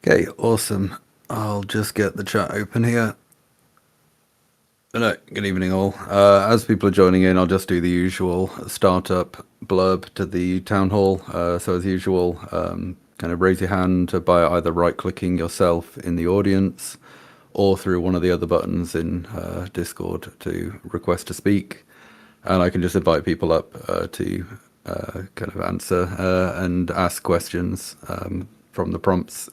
Okay, awesome. I'll just get the chat open here. Hello, good evening all. As people are joining in, I'll just do the usual startup blurb to the town hall. So as usual, kind of raise your hand by either right-clicking yourself in the audience or through one of the other buttons in Discord to request to speak. And I can just invite people up to kind of answer and ask questions from the prompts.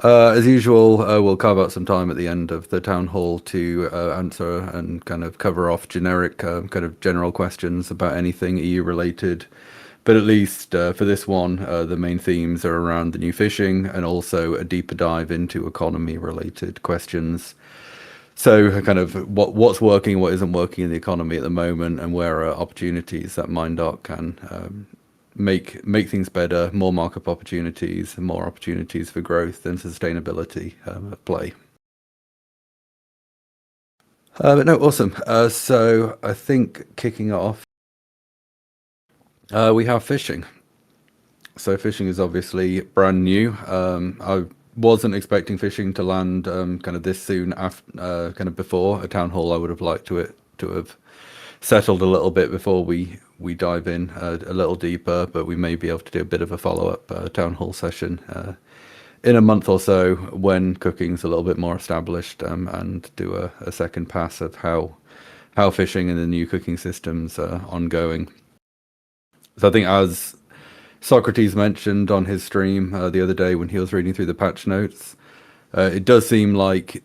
As usual, we'll carve out some time at the end of the town hall to answer and kind of cover off generic, kind of general questions about anything EU related. But at least for this one, the main themes are around the new fishing and also a deeper dive into economy related questions. So kind of what's working, what isn't working in the economy at the moment, and where are opportunities that MindArt can make things better, more markup opportunities, and more opportunities for growth and sustainability at play. But no, awesome. So I think kicking off, we have fishing. So fishing is obviously brand new. I wasn't expecting fishing to land kind of this soon after, kind of before a town hall. I would have liked it to have settled a little bit before we dive in a little deeper, but we may be able to do a bit of a follow-up town hall session in a month or so when cooking's a little bit more established, and do a second pass of how fishing and the new cooking systems are ongoing. So I think as Socrates mentioned on his stream the other day when he was reading through the patch notes, it does seem like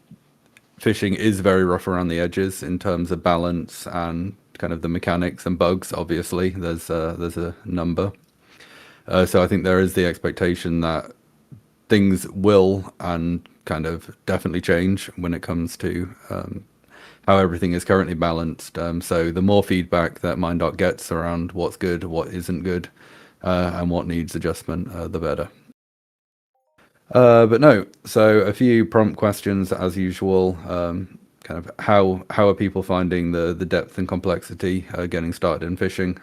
fishing is very rough around the edges in terms of balance and kind of the mechanics and bugs. Obviously, there's a number. So I think there is the expectation that things will and kind of definitely change when it comes to how everything is currently balanced. So the more feedback that MindArt gets around what's good, what isn't good, and what needs adjustment, the better. But no, so a few prompt questions as usual. Kind of how are people finding the depth and complexity getting started in fishing?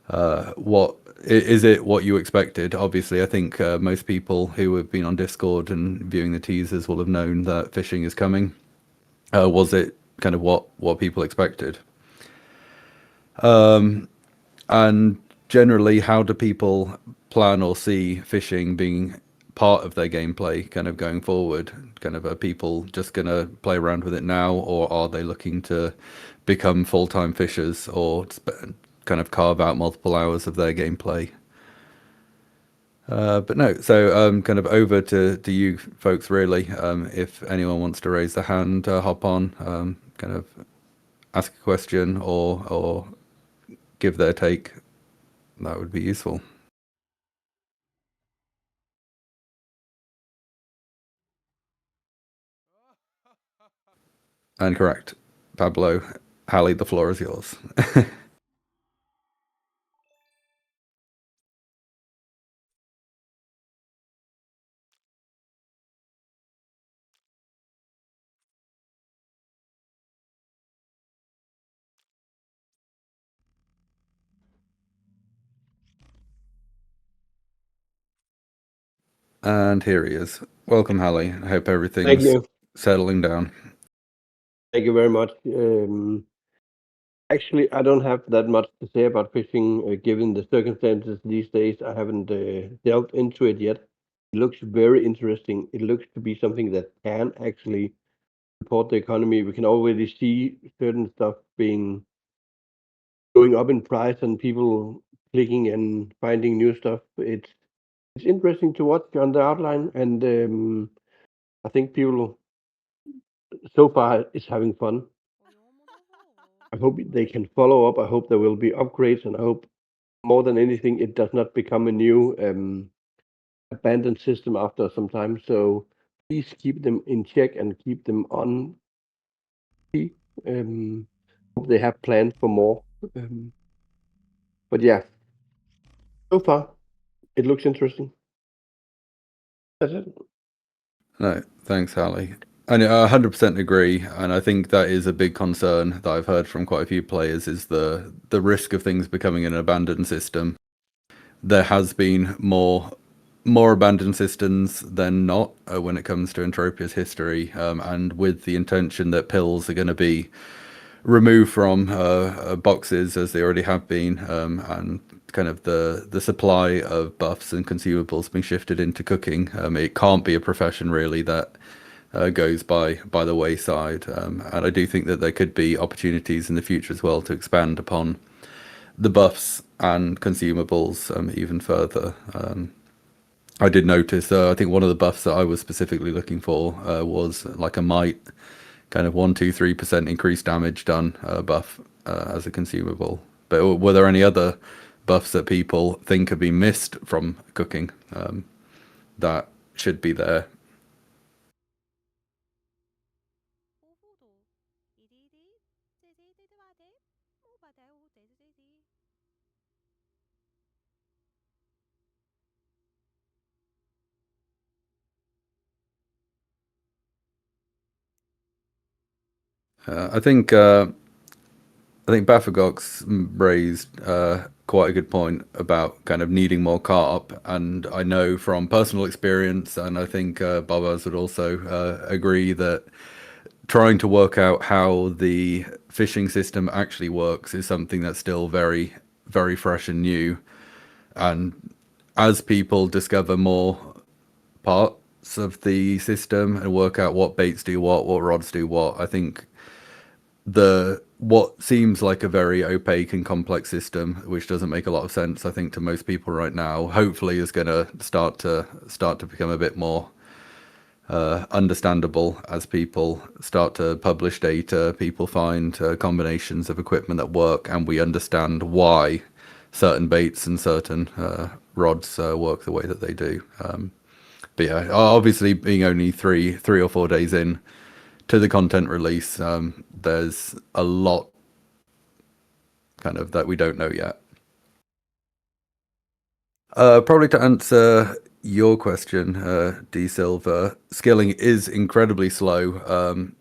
What is it what you expected? Obviously, I think most people who have been on Discord and viewing the teasers will have known that fishing is coming. Was it kind of what people expected? And generally, how do people plan or see fishing being part of their gameplay kind of going forward? Kind of are people just going to play around with it now, or are they looking to become full-time fishers or kind of carve out multiple hours of their gameplay? But no, so kind of over to you folks really. If anyone wants to raise their hand, hop on, kind of ask a question or give their take, that would be useful. And correct. Pablo, Hallie, the floor is yours. And here he is. Welcome, Hallie. I hope Thank everything's you. settling down. Thank you very much. Actually, I don't have that much to say about fishing, given the circumstances these days. I haven't delved into it yet. It looks very interesting. It looks to be something that can actually support the economy. We can already see certain stuff being going up in price and people clicking and finding new stuff. It's interesting to watch on the outline, and I think people so far is having fun. I hope they can follow up. I hope there will be upgrades, and I hope more than anything it does not become a new abandoned system after some time. So please keep them in check and keep them on. Hope they have plans for more. But yeah, so far it looks interesting. That's it. No, thanks, Hallie. And I 100% agree, and I think that is a big concern that I've heard from quite a few players is the risk of things becoming an abandoned system. There has been more more abandoned systems than not when it comes to Entropia's history, and with the intention that pills are going to be removed from boxes as they already have been, and kind of the supply of buffs and consumables being shifted into cooking. It can't be a profession really that goes by the wayside, and I do think that there could be opportunities in the future as well to expand upon the buffs and consumables even further. I did notice, I think one of the buffs that I was specifically looking for was like a might, kind of 1, 2, 3% increased damage done buff as a consumable. But were there any other buffs that people think have been missed from cooking that should be there? I think Bafagox raised quite a good point about kind of needing more carp, and I know from personal experience, and I think Babas would also agree that trying to work out how the fishing system actually works is something that's still very, very fresh and new. And as people discover more parts of the system and work out what baits do what rods do what, I think the what seems like a very opaque and complex system, which doesn't make a lot of sense, I think, to most people right now, hopefully is going to start to become a bit more understandable as people start to publish data. People find combinations of equipment that work, and we understand why certain baits and certain rods work the way that they do. But yeah, obviously, being only three or 4 days in to the content release, there's a lot kind of that we don't know yet. Probably to answer your question, D Silver, skilling is incredibly slow.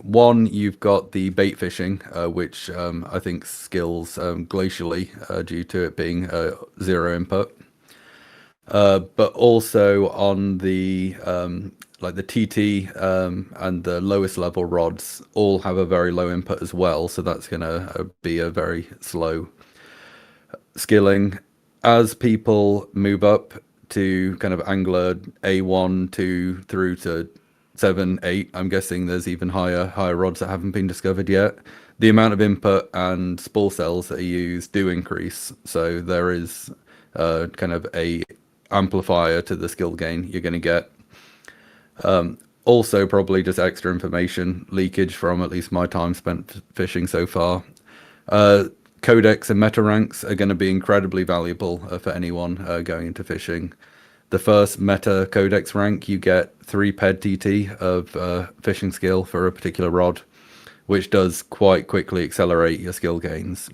One, you've got the bait fishing, which I think skills glacially due to it being zero input. But also on the like the TT and the lowest level rods all have a very low input as well, so that's gonna be a very slow skilling. As people move up to kind of angler A1, 2 through to 7, 8, I'm guessing there's even higher rods that haven't been discovered yet. The amount of input and spool cells that are used do increase, so there is kind of a amplifier to the skill gain you're going to get. Also, probably just extra information leakage from at least my time spent fishing so far. Codex and meta ranks are going to be incredibly valuable for anyone going into fishing. The first meta codex rank, you get 3 ped TT of fishing skill for a particular rod, which does quite quickly accelerate your skill gains.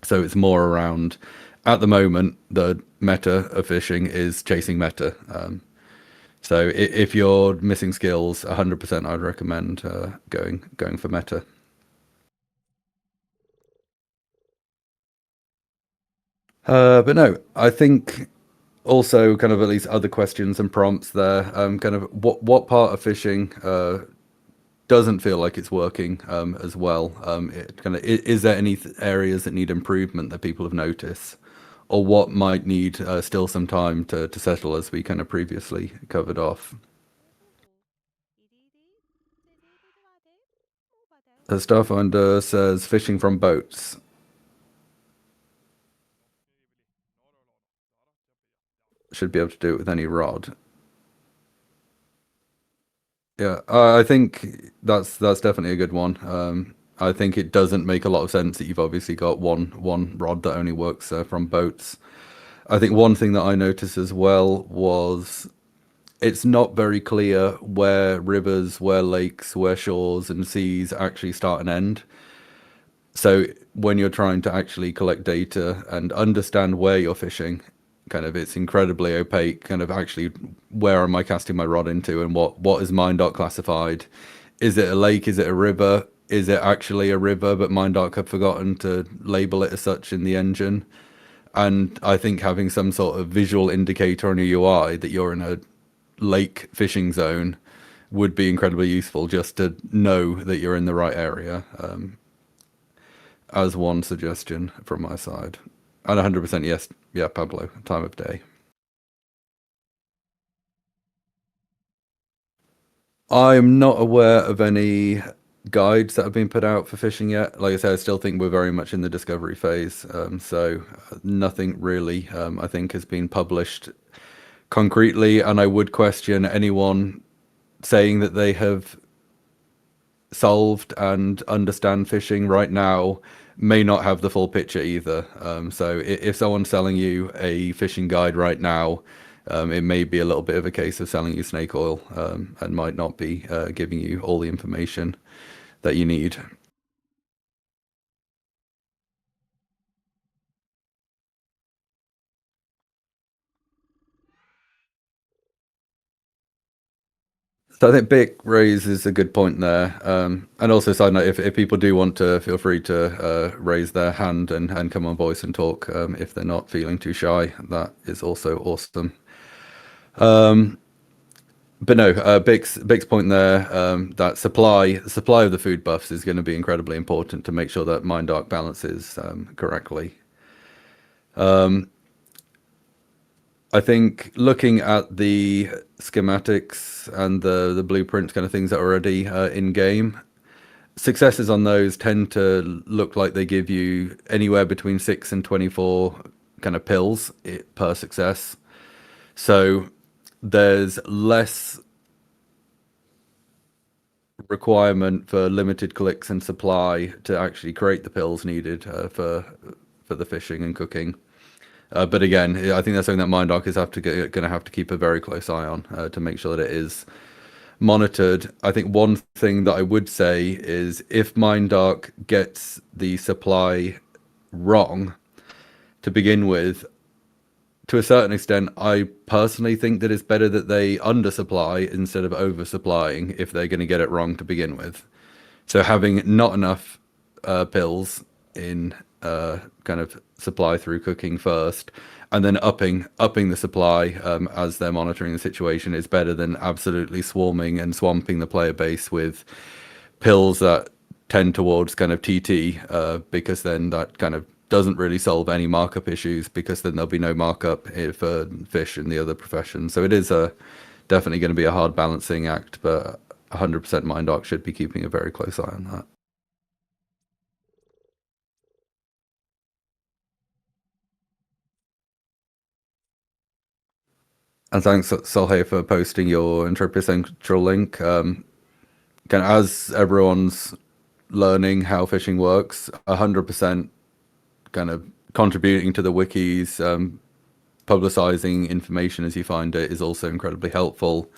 So it's more around, at the moment, the meta of fishing is chasing meta. So if you're missing skills, 100% I'd recommend going for meta. But no, I think also kind of at least other questions and prompts there. Kind of what part of fishing doesn't feel like it's working as well? Is there any areas that need improvement that people have noticed, or what might need still some time to settle, as we kind of previously covered off? Starfinder says fishing from boats. Should be able to do it with any rod. Yeah, I think that's definitely a good one. I think it doesn't make a lot of sense that you've obviously got one rod that only works from boats. I think one thing that I noticed as well was it's not very clear where rivers, where lakes, where shores and seas actually start and end. So when you're trying to actually collect data and understand where you're fishing, kind of it's incredibly opaque. Kind of actually, where am I casting my rod into, and what is Mindoc classified? Is it a lake? Is it a river? Is it actually a river, but Mindoc have forgotten to label it as such in the engine? And I think having some sort of visual indicator on your UI that you're in a lake fishing zone would be incredibly useful just to know that you're in the right area, as one suggestion from my side. And 100% yes, yeah, Pablo, time of day. I'm not aware of any guides that have been put out for fishing yet. Like I said, I still think we're very much in the discovery phase. So nothing really, I think, has been published concretely. And I would question anyone saying that they have solved and understand fishing right now may not have the full picture either. So if someone's selling you a fishing guide right now, it may be a little bit of a case of selling you snake oil, and might not be giving you all the information that you need. So I think Bick raises a good point there. And also, side note, if people do want to, feel free to raise their hand and come on voice and talk, if they're not feeling too shy. That is also awesome. But no, Bick's point there, that supply of the food buffs is going to be incredibly important to make sure that Mind Dark balances correctly. I think looking at the schematics and the blueprint kind of things that are already in game, successes on those tend to look like they give you anywhere between 6 and 24 kind of pills per success. So there's less requirement for limited clicks and supply to actually create the pills needed for the fishing and cooking. But again, I think that's something that Mindark is going to have to keep a very close eye on to make sure that it is monitored. I think one thing that I would say is if Mindark gets the supply wrong to begin with, to a certain extent, I personally think that it's better that they undersupply instead of oversupplying if they're going to get it wrong to begin with. So having not enough pills in kind of supply through cooking first, and then upping the supply as they're monitoring the situation is better than absolutely swarming and swamping the player base with pills that tend towards kind of TT, because then that kind of doesn't really solve any markup issues because then there'll be no markup for fish in the other professions. So it is definitely going to be a hard balancing act, but 100% Mindark should be keeping a very close eye on that. And thanks, Solhay, for posting your Entropia Central link. Kind of as everyone's learning how fishing works, 100% kind of contributing to the wikis, publicizing information as you find it is also incredibly helpful.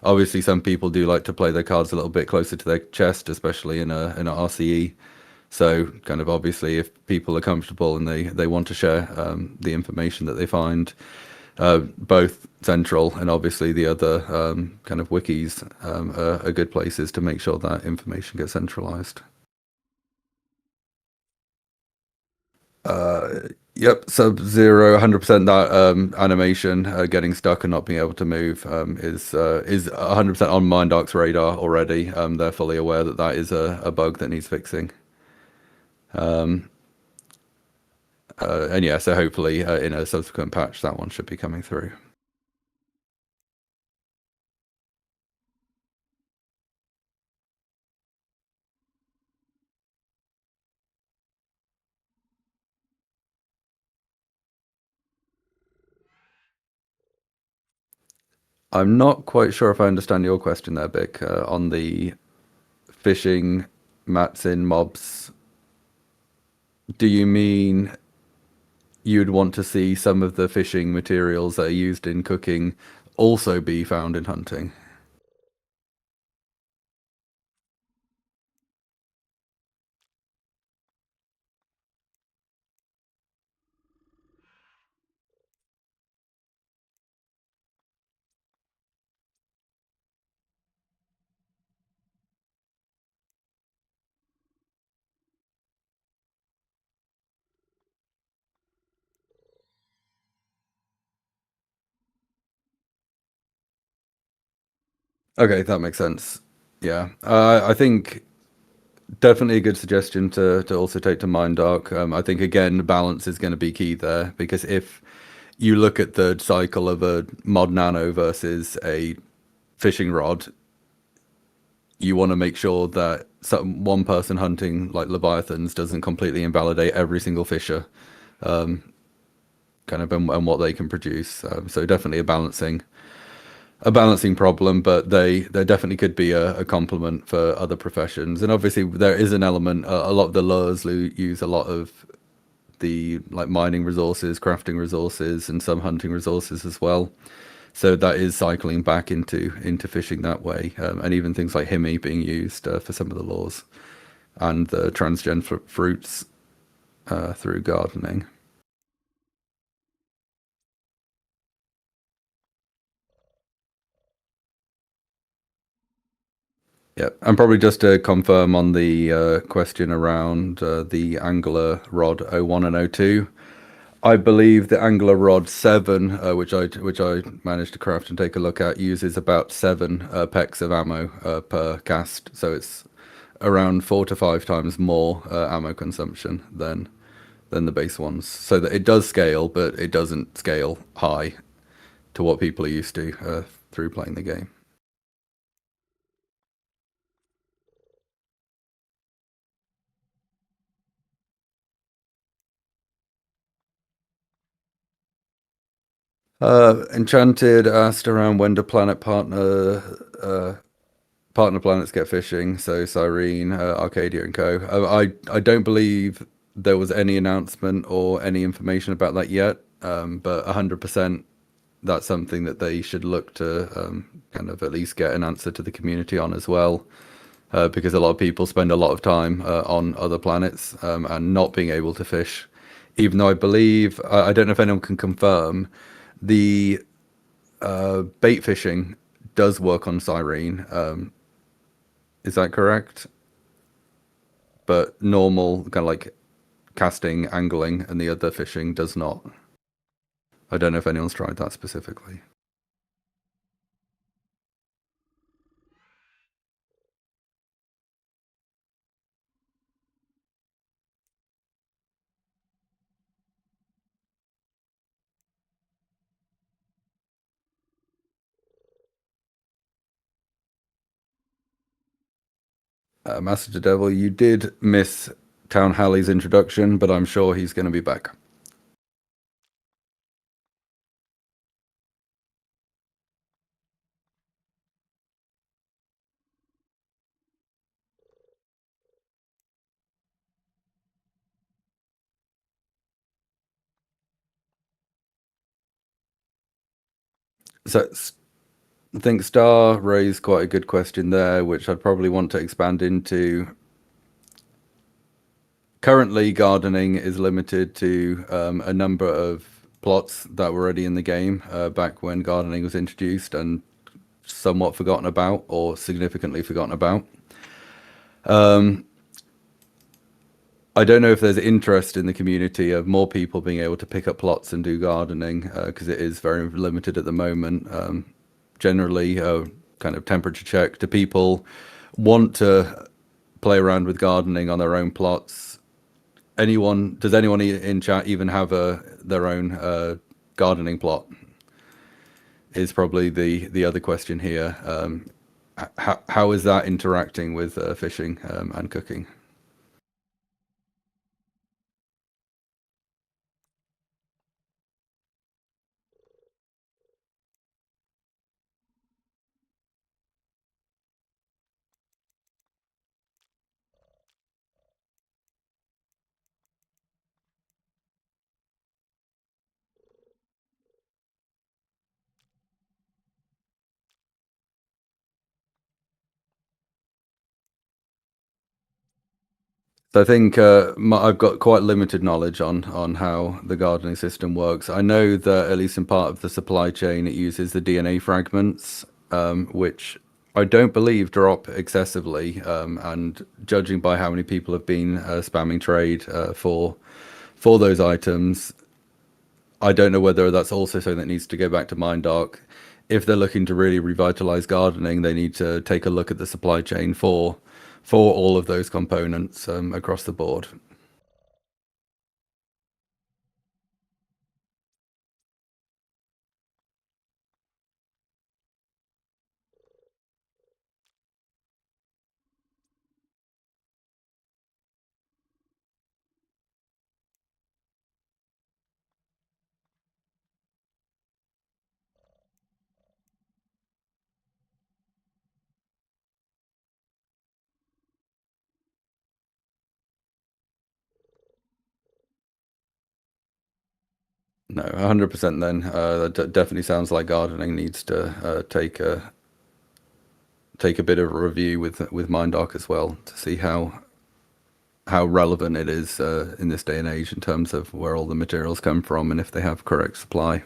Obviously, some people do like to play their cards a little bit closer to their chest, especially in a RCE. So, kind of obviously, if people are comfortable and they want to share the information that they find, both central and obviously the other kind of wikis are good places to make sure that information gets centralized. Yep, Sub-Zero, 100% that animation getting stuck and not being able to move is 100% on Mindark's radar already. They're fully aware that that is a bug that needs fixing. And yeah, so hopefully in a subsequent patch that one should be coming through. I'm not quite sure if I understand your question there, Vic, on the fishing mats in mobs. Do you mean you'd want to see some of the fishing materials that are used in cooking also be found in hunting? Okay, that makes sense. Yeah, I think definitely a good suggestion to also take to Mind Dark. I think again, balance is going to be key there because if you look at the cycle of a mod nano versus a fishing rod, you want to make sure that one person hunting like leviathans doesn't completely invalidate every single fisher, kind of and what they can produce. So definitely a balancing problem, but there definitely could be a complement for other professions. And obviously there is an element. A lot of the lures use a lot of the like mining resources, crafting resources, and some hunting resources as well. So that is cycling back into fishing that way, and even things like himi being used for some of the laws, and the transgen fruits through gardening. Yeah, and probably just to confirm on the question around the Angler Rod O1 and O2, I believe the Angler Rod 7, which I managed to craft and take a look at, uses about 7 pecks of ammo per cast, so it's around 4 to 5 times more ammo consumption than the base ones. So that it does scale, but it doesn't scale high to what people are used to through playing the game. Enchanted asked around when do partner planets get fishing. So Cyrene, Arcadia, and Co. I don't believe there was any announcement or any information about that yet. But 100% that's something that they should look to kind of at least get an answer to the community on as well. Because a lot of people spend a lot of time on other planets and not being able to fish. Even though I believe, I don't know if anyone can confirm, the bait fishing does work on Cyrene. Is that correct? But normal, kind of like casting, angling, and the other fishing does not. I don't know if anyone's tried that specifically. Master to Devil, you did miss Town Halley's introduction, but I'm sure he's going to be back. So I think Star raised quite a good question there, which I'd probably want to expand into. Currently, gardening is limited to a number of plots that were already in the game back when gardening was introduced and somewhat forgotten about or significantly forgotten about. I don't know if there's interest in the community of more people being able to pick up plots and do gardening because it is very limited at the moment. Generally, kind of temperature check. Do people want to play around with gardening on their own plots? Does anyone in chat even have their own gardening plot? Is probably the other question here. How is that interacting with fishing and cooking? So I think I've got quite limited knowledge on how the gardening system works. I know that at least in part of the supply chain, it uses the DNA fragments, which I don't believe drop excessively. And judging by how many people have been spamming trade for those items, I don't know whether that's also something that needs to go back to Mind Dark. if they're looking to really revitalize gardening, they need to take a look at the supply chain for all of those components across the board. No, 100% then. That definitely sounds like gardening needs to take a bit of a review with MindArc as well to see how relevant it is in this day and age in terms of where all the materials come from and if they have correct supply.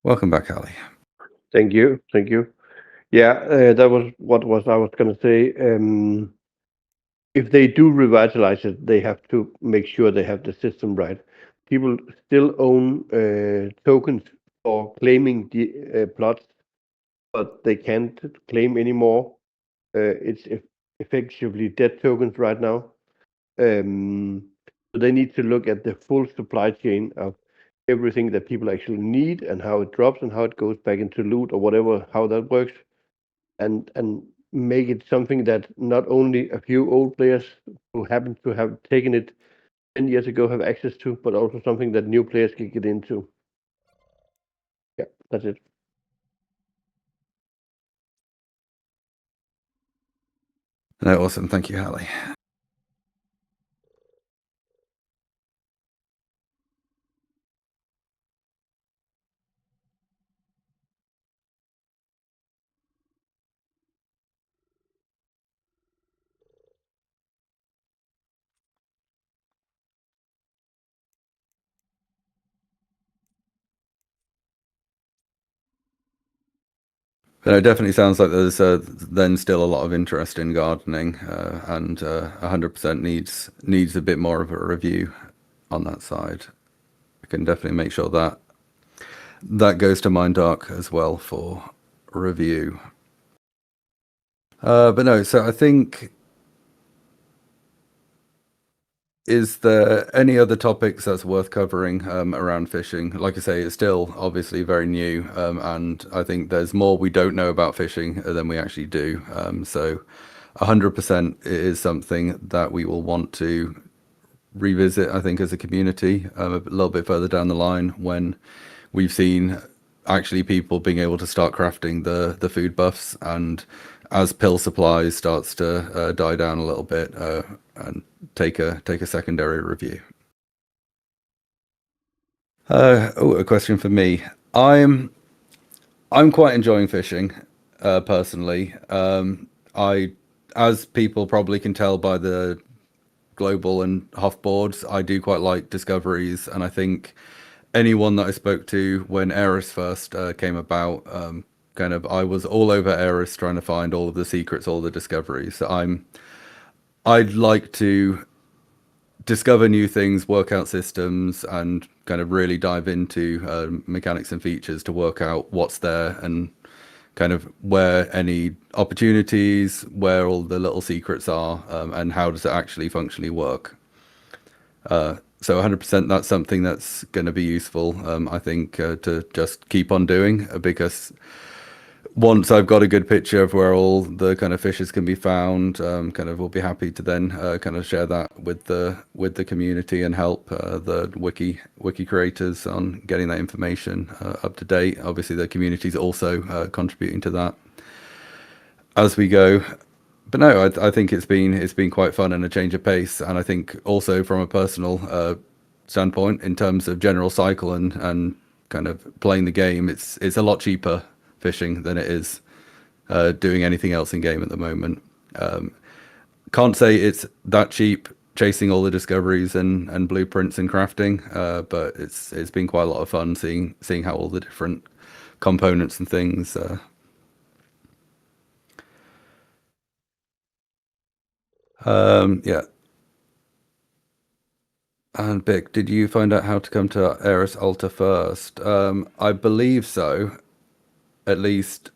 Welcome back, Ali. Thank you. Thank you. Yeah, that was what was I was going to say. If they do revitalize it, they have to make sure they have the system right. People still own tokens for claiming the plots, but they can't claim anymore. It's effectively dead tokens right now. So they need to look at the full supply chain of everything that people actually need and how it drops and how it goes back into loot or whatever, how that works, and make it something that not only a few old players who happen to have taken it 10 years ago have access to, but also something that new players can get into. Yeah, that's it. No, awesome. Thank you, Ali. But it definitely sounds like there's then still a lot of interest in gardening, and 100% needs a bit more of a review on that side. I can definitely make sure that goes to MindArc as well for review. But no, so I think, is there any other topics that's worth covering around fishing? Like I say, it's still obviously very new, and I think there's more we don't know about fishing than we actually do. So 100% it is something that we will want to revisit, I think, as a community a little bit further down the line when we've seen actually people being able to start crafting the food buffs, and as pill supplies starts to die down a little bit and take a secondary review. A question for me. I'm quite enjoying fishing personally. I, as people probably can tell by the global and Hoff boards, I do quite like discoveries, and I think anyone that I spoke to when Eris first came about, kind of, I was all over Eris trying to find all of the secrets, all the discoveries. So I'd like to discover new things, work out systems, and kind of really dive into mechanics and features to work out what's there and kind of where any opportunities, where all the little secrets are, and how does it actually functionally work. So 100% that's something that's going to be useful, I think, to just keep on doing, because once I've got a good picture of where all the kind of fishes can be found, kind of we'll be happy to then kind of share that with the community and help the wiki creators on getting that information up to date. Obviously, the community is also contributing to that as we go. But no, I think it's been quite fun and a change of pace, and I think also from a personal standpoint, in terms of general cycle and kind of playing the game, it's a lot cheaper fishing than it is doing anything else in game at the moment. Can't say it's that cheap chasing all the discoveries and blueprints and crafting, but it's been quite a lot of fun seeing how all the different components and things. Yeah. And Bick, did you find out how to come to Eris Alta first? I believe so. At least,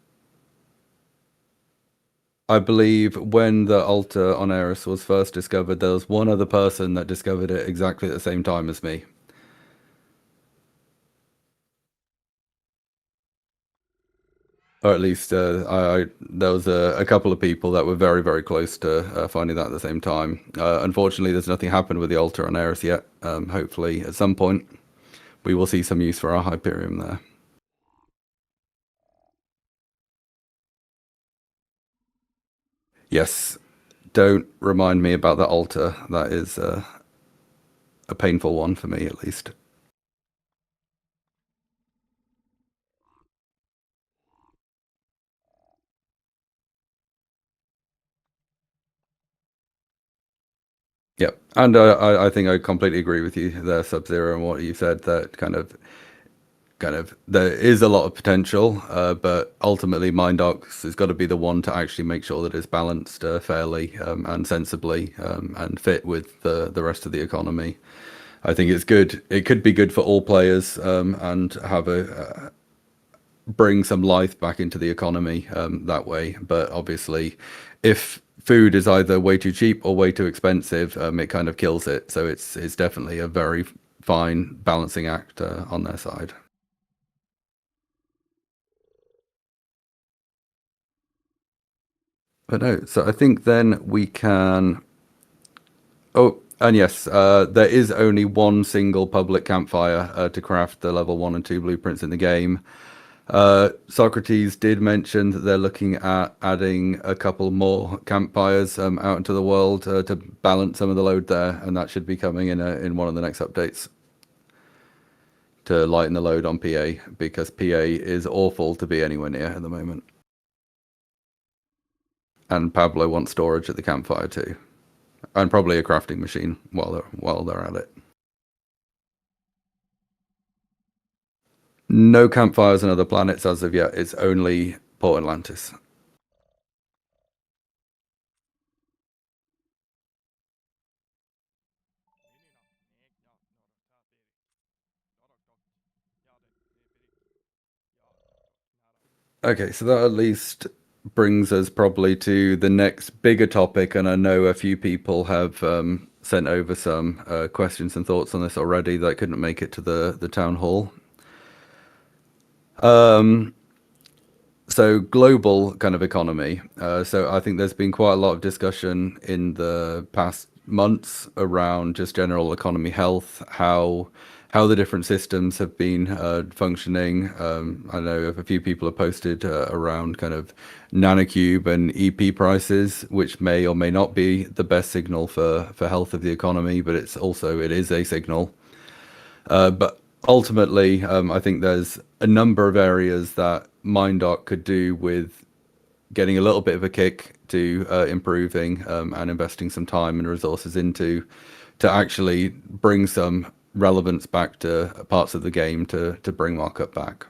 I believe when the Alta on Eris was first discovered, there was one other person that discovered it exactly at the same time as me. Or at least there was a couple of people that were very, very close to finding that at the same time. Unfortunately, there's nothing happened with the Alta on Eris yet. Hopefully, at some point, we will see some use for our Hyperion there. Yes, don't remind me about that Alta. That is a painful one for me, at least. Yeah, and I think I completely agree with you there, Sub-Zero, and what you said. That kind of there is a lot of potential, but ultimately Mindox has got to be the one to actually make sure that it's balanced fairly and sensibly and fit with the rest of the economy. I think it's good. It could be good for all players and have a bring some life back into the economy that way. But obviously, if food is either way too cheap or way too expensive, it kind of kills it. So it's definitely a very fine balancing act on their side. But no, so I think then we can. Oh, and yes, there is only one single public campfire to craft the level 1 and 2 blueprints in the game. Socrates did mention that they're looking at adding a couple more campfires out into the world to balance some of the load there, and that should be coming in one of the next updates to lighten the load on PA, because PA is awful to be anywhere near at the moment. And Pablo wants storage at the campfire too, and probably a crafting machine while they're at it. No campfires on other planets as of yet. It's only Port Atlantis. Okay, so that at least brings us probably to the next bigger topic, and I know a few people have sent over some questions and thoughts on this already that couldn't make it to the town hall. So global kind of economy. So I think there's been quite a lot of discussion in the past months around just general economy health, how the different systems have been functioning. I know a few people have posted around kind of nanocube and EP prices, which may or may not be the best signal for health of the economy, but it is a signal. But ultimately, I think there's a number of areas that MindDoc could do with getting a little bit of a kick to improving and investing some time and resources into to actually bring some relevance back to parts of the game to bring markup back.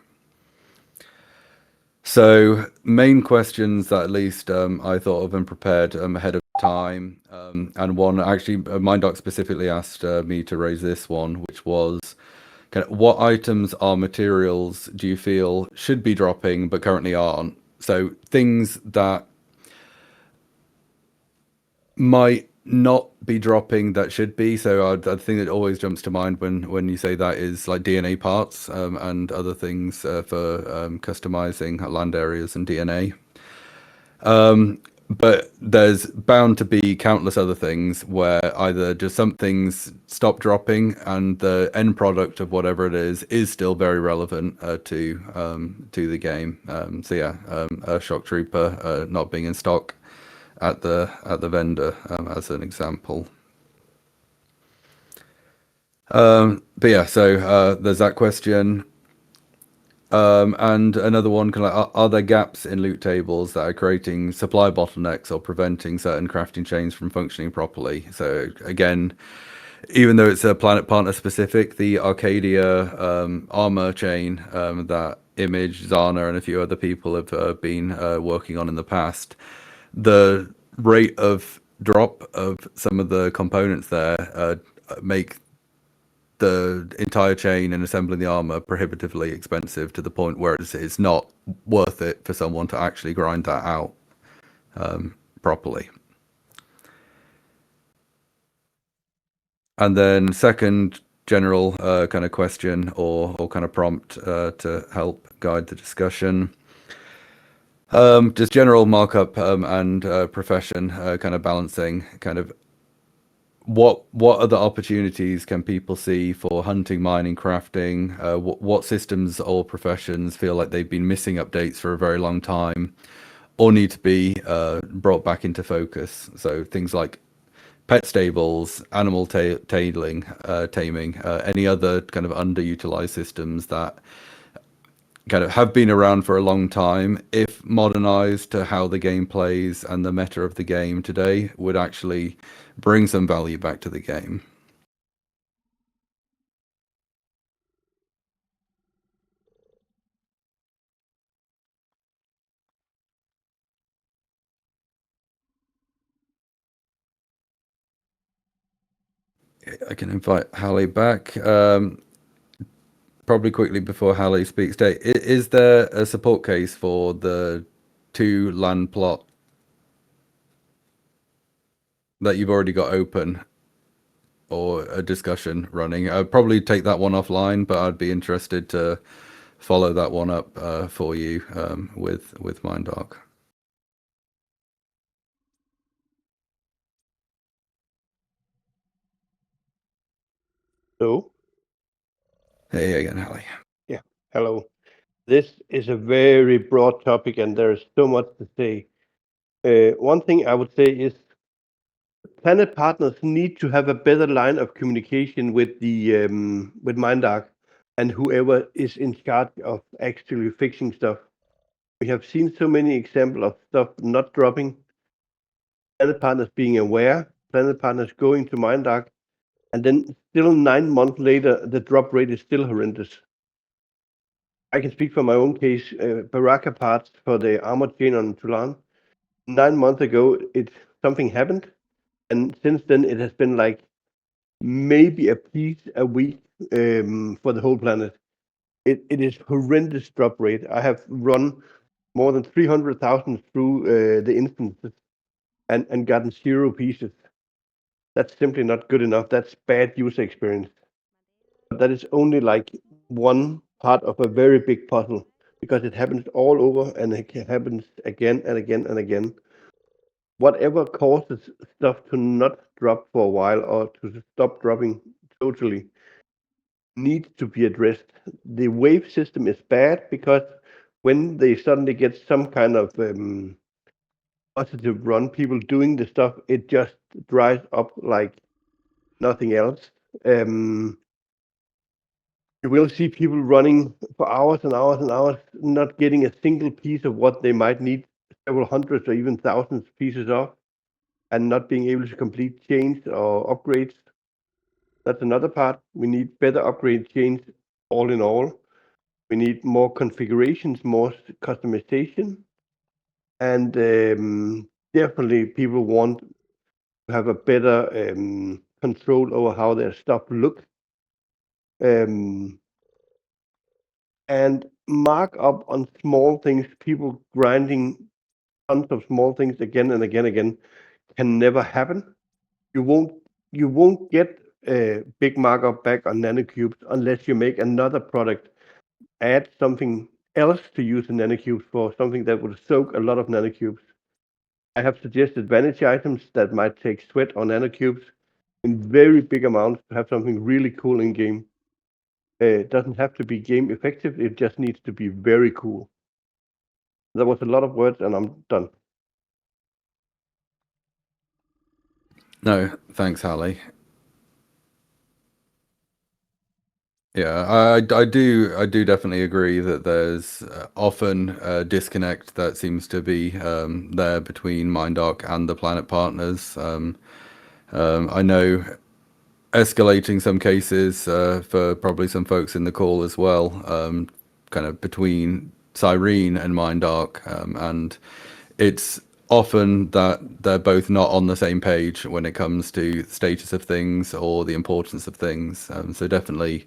So main questions that at least I thought of and prepared ahead of time, and one actually MindDoc specifically asked me to raise this one, which was what items or materials do you feel should be dropping but currently aren't? So things that might not be dropping that should be. So I think that always jumps to mind when you say that is like DNA parts and other things for customizing land areas and DNA. But there's bound to be countless other things where either just some things stop dropping and the end product of whatever it is still very relevant to the game. So yeah, a shock trooper not being in stock at the vendor as an example. But yeah, so there's that question. And another one, kind of, are there gaps in loot tables that are creating supply bottlenecks or preventing certain crafting chains from functioning properly? So again, even though it's a planet partner specific, the Arcadia armor chain that Image, Zana, and a few other people have been working on in the past, the rate of drop of some of the components there make the entire chain and assembling the armor prohibitively expensive to the point where it's not worth it for someone to actually grind that out properly. And then second general kind of question or kind of prompt to help guide the discussion. Just general markup and profession kind of balancing kind of what other opportunities can people see for hunting, mining, crafting? What systems or professions feel like they've been missing updates for a very long time or need to be brought back into focus? So things like pet stables, animal taming, any other kind of underutilized systems that kind of have been around for a long time, if modernized to how the game plays and the meta of the game today, would actually bring some value back to the game. I can invite Hallie back. Probably quickly before Hallie speaks, Dave, is there a support case for the 2 land plot that you've already got open, or a discussion running? I'd probably take that one offline, but I'd be interested to follow that one up for you with MindArc. So, Hey again, Hallie. yeah, hello. This is a very broad topic, and there's so much to say. One thing I would say is planet partners need to have a better line of communication with MindArc and whoever is in charge of actually fixing stuff. We have seen so many examples of stuff not dropping, planet partners being aware, planet partners going to MindArc, and then still 9 months later, the drop rate is still horrendous. I can speak from my own case. Baraka parts for the armor chain on Tulan. 9 months ago, something happened, and since then it has been like maybe a piece a week for the whole planet. It is horrendous drop rate. I have run more than 300,000 through the instances and gotten 0 pieces. That's simply not good enough. That's bad user experience. But that is only like one part of a very big puzzle because it happens all over and it happens again and again and again. Whatever causes stuff to not drop for a while or to stop dropping totally needs to be addressed. The wave system is bad because when they suddenly get some kind of positive run, people doing the stuff, it just dries up like nothing else. You will see people running for hours and hours and hours, not getting a single piece of what they might need several hundreds or even thousands pieces of, and not being able to complete chains or upgrades. That's another part. We need better upgrade chains all in all. We need more configurations, more customization, and definitely people want to have a better control over how their stuff looks. And mark up on small things, people grinding tons of small things again and again and again can never happen. You won't get a big markup back on nanocubes unless you make another product, add something else to use the nanocubes for, something that would soak a lot of nanocubes. I have suggested vanity items that might take sweat on nanocubes in very big amounts to have something really cool in game. It doesn't have to be game effective, it just needs to be very cool. That was a lot of words, and I'm done. No, thanks, Hallie. Yeah, I do definitely agree that there's often a disconnect that seems to be there between MindArc and the planet partners. I know escalating some cases for probably some folks in the call as well, kind of between Cyrene and MindArc, and it's often that they're both not on the same page when it comes to the status of things or the importance of things. So definitely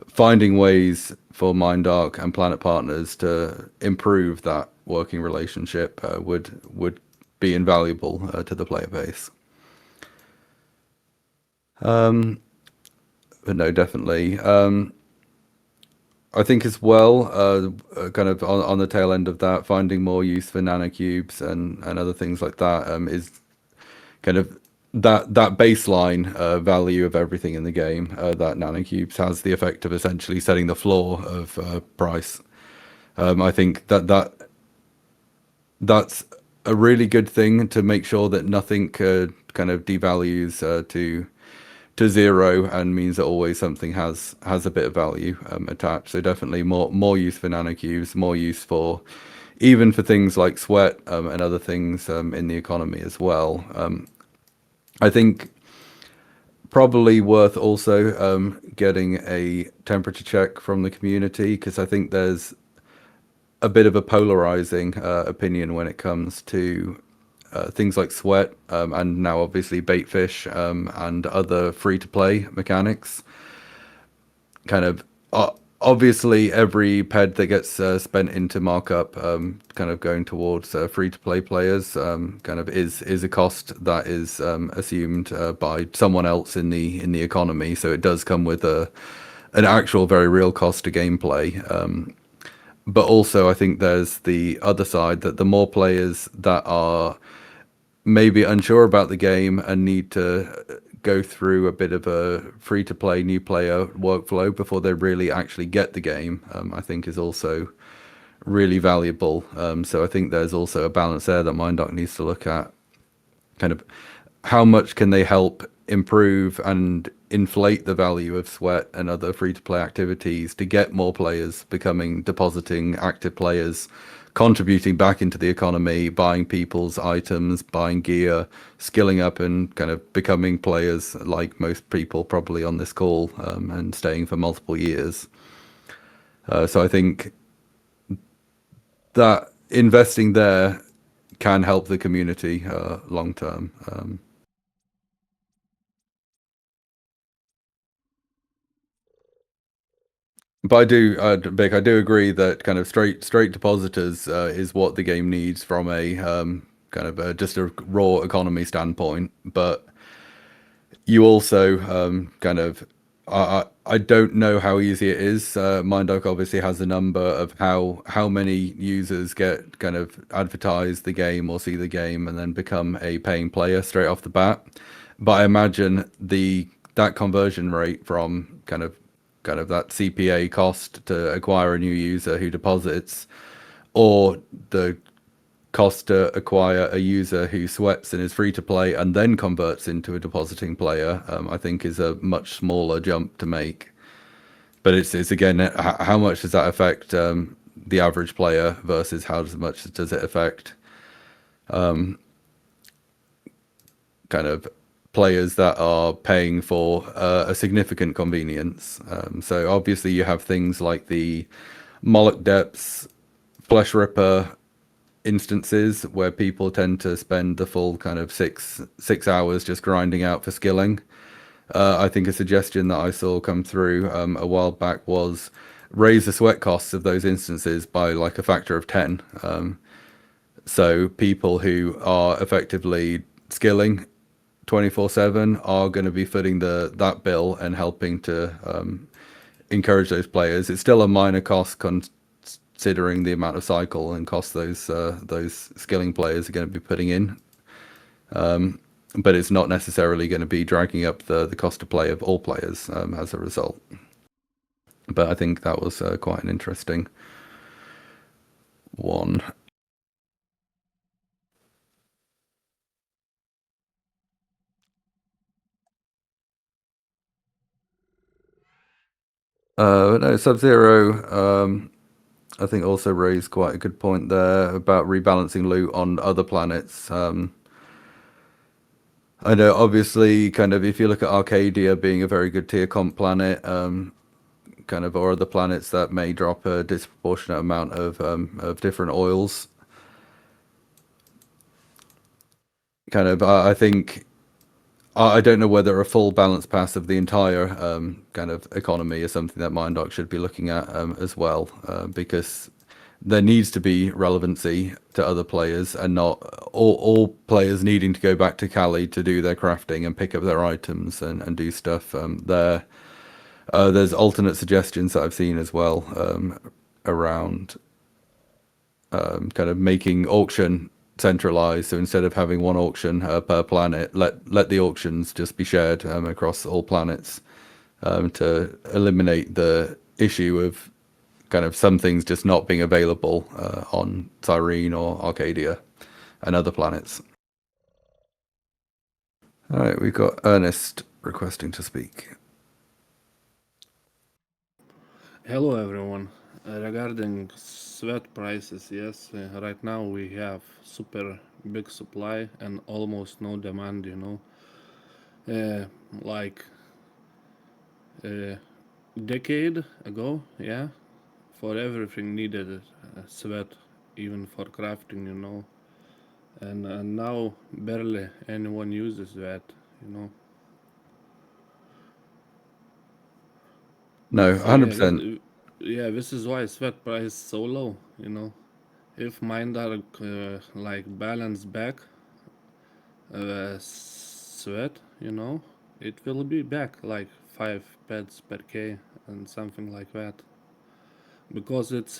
finding ways for Mindark and Planet Partners to improve that working relationship would be invaluable to the player base. But no, definitely. I think as well, kind of on the tail end of that, finding more use for nanocubes and other things like that is kind of that baseline value of everything in the game. That nanocubes has the effect of essentially setting the floor of price. I think that's a really good thing to make sure that nothing kind of devalues to zero and means that always something has a bit of value attached. So definitely more use for nanocubes, more use for even for things like sweat and other things in the economy as well. I think probably worth also getting a temperature check from the community, because I think there's a bit of a polarizing opinion when it comes to things like sweat and now obviously baitfish and other free-to-play mechanics. Kind of obviously every ped that gets spent into markup kind of going towards free-to-play players kind of is a cost that is assumed by someone else in the economy. So it does come with an actual very real cost to gameplay. But also I think there's the other side, that the more players that are maybe unsure about the game and need to go through a bit of a free-to-play new player workflow before they really actually get the game, I think is also really valuable. So I think there's also a balance there that Mindoc needs to look at. Kind of how much can they help improve and inflate the value of sweat and other free-to-play activities to get more players becoming depositing active players, contributing back into the economy, buying people's items, buying gear, skilling up and kind of becoming players like most people probably on this call, and staying for multiple years. So I think that investing there can help the community long term. But I do, Vic, I do agree that kind of straight depositors is what the game needs from a kind of just a raw economy standpoint. But you also kind of, I don't know how easy it is. Mindoc obviously has a number of how many users get kind of advertise the game or see the game and then become a paying player straight off the bat. But I imagine that conversion rate from kind of that CPA cost to acquire a new user who deposits, or the cost to acquire a user who sweats and is free to play and then converts into a depositing player, I think is a much smaller jump to make. But it's again, how much does that affect the average player versus how much does it affect kind of players that are paying for a significant convenience. So obviously you have things like the Moloch Depths, Flesh Ripper instances where people tend to spend the full kind of six hours just grinding out for skilling. I think a suggestion that I saw come through a while back was raise the sweat costs of those instances by like a factor of 10. So people who are effectively skilling 24/7 are going to be footing that bill and helping to encourage those players. It's still a minor cost considering the amount of cycle and cost those skilling players are going to be putting in. But it's not necessarily going to be dragging up the cost of play of all players as a result. But I think that was quite an interesting one. No, Sub-Zero, I think also raised quite a good point there about rebalancing loot on other planets. I know, obviously, kind of if you look at Arcadia being a very good tier comp planet, kind of, or other planets that may drop a disproportionate amount of different oils. kind of, I think I don't know whether a full balance pass of the entire kind of economy is something that Mindoc should be looking at as well, because there needs to be relevancy to other players and not all players needing to go back to Cali to do their crafting and pick up their items and do stuff. There's alternate suggestions that I've seen as well around kind of making auction centralized. So instead of having one auction per planet, let the auctions just be shared across all planets to eliminate the issue of kind of some things just not being available on Cyrene or Arcadia and other planets. All right, we've got Ernest requesting to speak. Hello everyone. Regarding sweat prices, yes, right now we have super big supply and almost no demand, you know. Like a decade ago, yeah, for everything needed sweat, even for crafting, you know. And now barely anyone uses that, you know. No, So yeah, 100%. this is why sweat price is so low, you know. If mine are like balanced back sweat, you know, it will be back like 5 pets per k and something like that. Because it's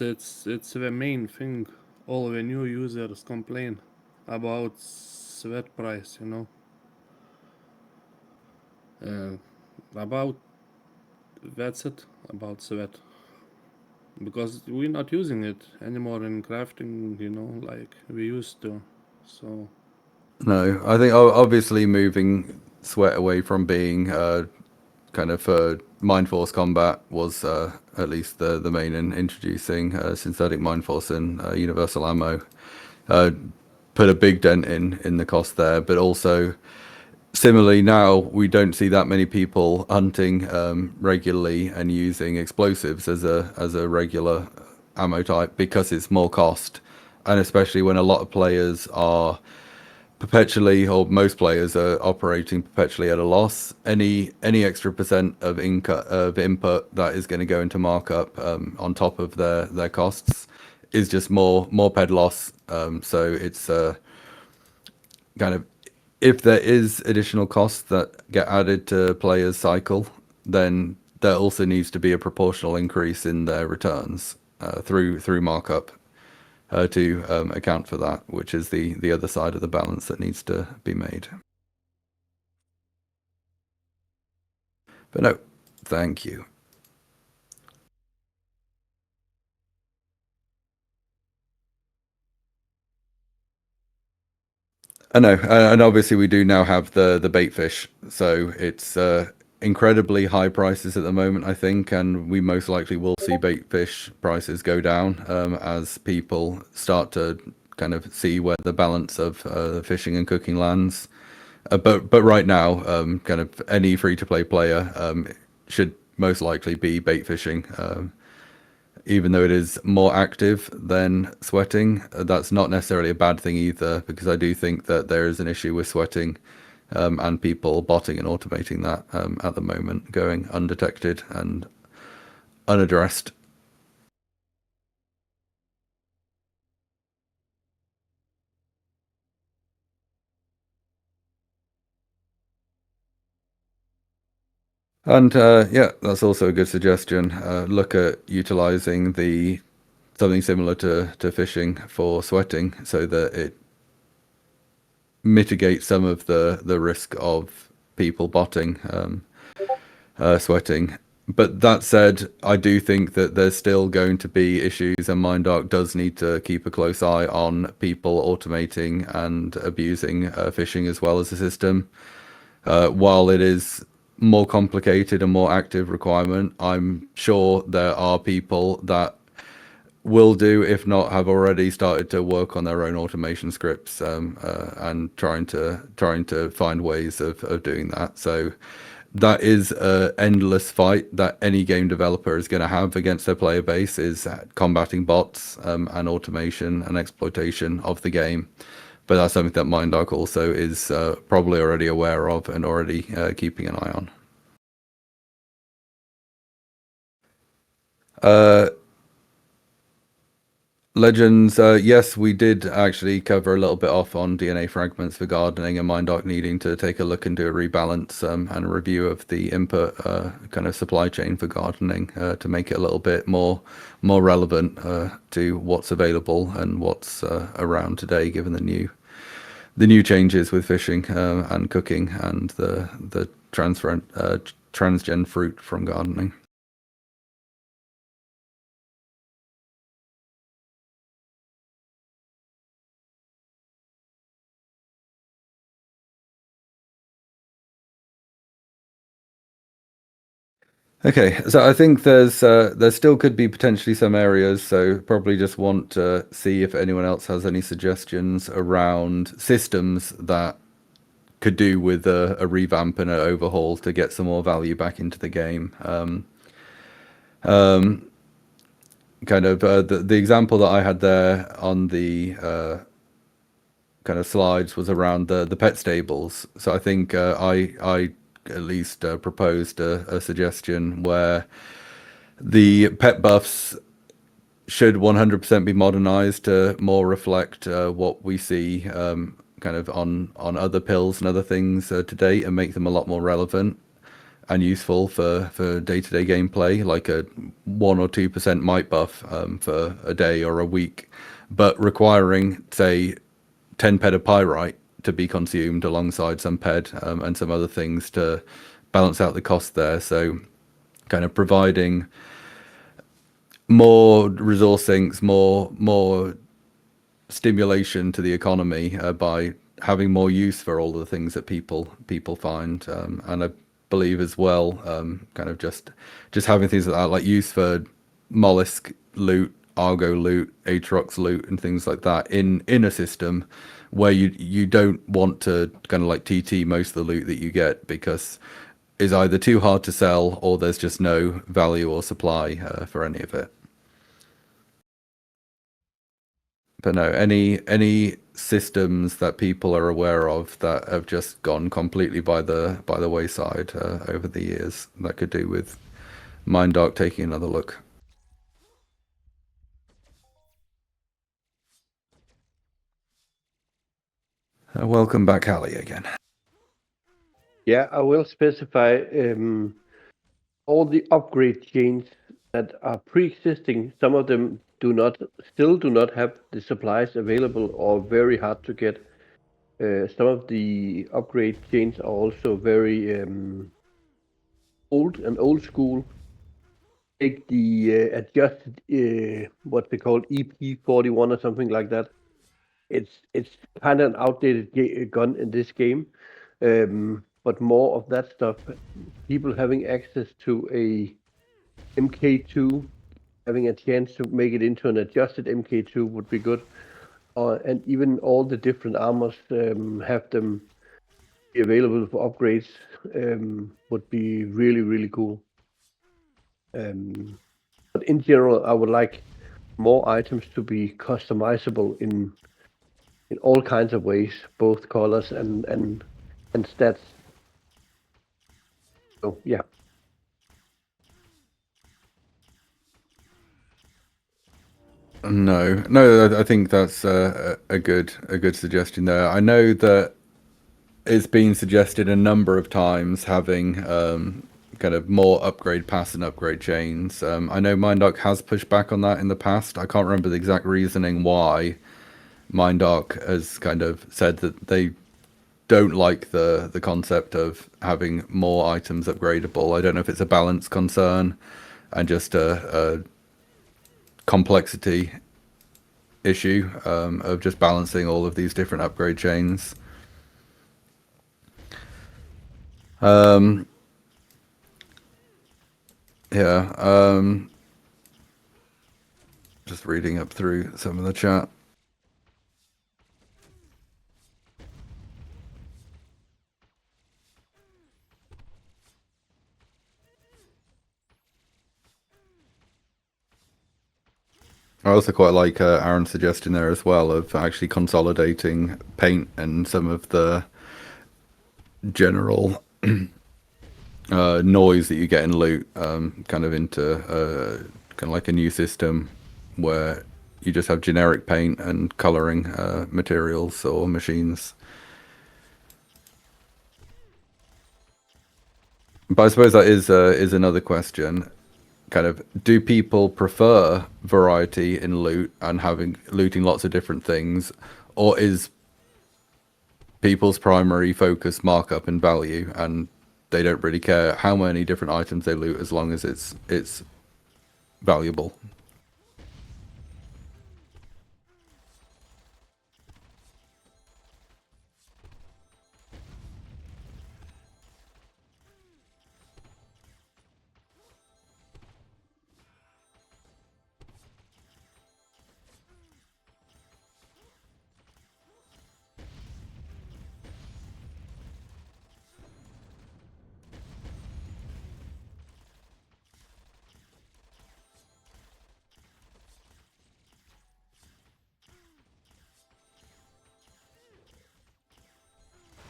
the main thing. All the new users complain about sweat price, you know. About that's it about sweat. Because we're not using it anymore in crafting, you know, like we used to. So No, I think obviously moving sweat away from being kind of mind force combat was at least the main in introducing synthetic mind force and universal ammo put a big dent in the cost there, but also similarly now we don't see that many people hunting regularly and using explosives as a regular ammo type because it's more cost, and especially when a lot of players are perpetually, or most players are operating perpetually at a loss. Any extra percent of input that is going to go into markup on top of their costs is just more ped loss. So it's kind of, if there is additional costs that get added to players' cycle, then there also needs to be a proportional increase in their returns through markup to account for that, which is the other side of the balance that needs to be made. But no, thank you. I know, and obviously we do now have the bait fish, so it's incredibly high prices at the moment, I think, and we most likely will see bait fish prices go down as people start to kind of see where the balance of fishing and cooking lands. But right now, kind of any free to play player should most likely be bait fishing. Even though it is more active than sweating, that's not necessarily a bad thing either, because I do think that there is an issue with sweating and people botting and automating that at the moment, going undetected and unaddressed. And yeah, that's also a good suggestion. Look at utilizing the something similar to fishing for sweating, so that it mitigates some of the risk of people botting sweating. But that said, I do think that there's still going to be issues, and Mindark does need to keep a close eye on people automating and abusing phishing as well as the system. While it is more complicated and more active requirement, I'm sure there are people that will do, if not have already started to work on their own automation scripts and trying to find ways of doing that. So that is an endless fight that any game developer is going to have against their player base, is combating bots and automation and exploitation of the game. but that's something that Mindark also is probably already aware of and already keeping an eye on. Legends, yes, we did actually cover a little bit off on DNA fragments for gardening and Mindark needing to take a look and do a rebalance and a review of the input kind of supply chain for gardening to make it a little bit more relevant to what's available and what's around today, given the new changes with fishing and cooking and the transgen fruit from gardening. Okay, so I think there still could be potentially some areas, so probably just want to see if anyone else has any suggestions around systems that could do with a revamp and an overhaul to get some more value back into the game. Kind of the example that I had there on the kind of slides was around the pet stables. So I think I at least proposed a suggestion where the pet buffs should 100% be modernized to more reflect what we see kind of on other pills and other things to date, and make them a lot more relevant and useful for day-to-day gameplay, like a 1 or 2% might buff for a day or a week, but requiring, say, 10 ped of pyrite to be consumed alongside some ped and some other things to balance out the cost there. So kind of providing more resource sinks, more stimulation to the economy by having more use for all of the things that people find, and I believe as well, kind of just having things like that, like use for mollusk loot, Argo loot, Aatrox loot, and things like that in a system where you don't want to kind of like TT most of the loot that you get, because it's either too hard to sell or there's just no value or supply for any of it. But no, any systems that people are aware of that have just gone completely by the wayside over the years that could do with Mindark taking another look. Welcome back, Hallie, again. Yeah, I will specify all the upgrade chains that are pre-existing. Some of them still do not have the supplies available or very hard to get. Some of the upgrade chains are also very old school. Take the adjusted what they call EP41 or something like that. It's kind of an outdated gun in this game, but more of that stuff. People having access to a MK2, having a chance to make it into an adjusted MK2 would be good. And even all the different armors, have them be available for upgrades, would be really, really cool. But in general, I would like more items to be customizable in all kinds of ways, both colors and stats. So yeah. No, I think that's a good suggestion there. I know that it's been suggested a number of times having kind of more upgrade paths and upgrade chains. I know Mindark has pushed back on that in the past. I can't remember the exact reasoning why Mindark has kind of said that they don't like the concept of having more items upgradable. I don't know if it's a balance concern and just a complexity issue of just balancing all of these different upgrade chains. Yeah, just reading up through some of the chat. I also quite like Aaron's suggestion there as well of actually consolidating paint and some of the general noise that you get in loot kind of into kind of like a new system where you just have generic paint and coloring materials or machines. But I suppose that is another question. Kind of, do people prefer variety in loot and having looting lots of different things, or is people's primary focus markup and value, and they don't really care how many different items they loot as long as it's valuable?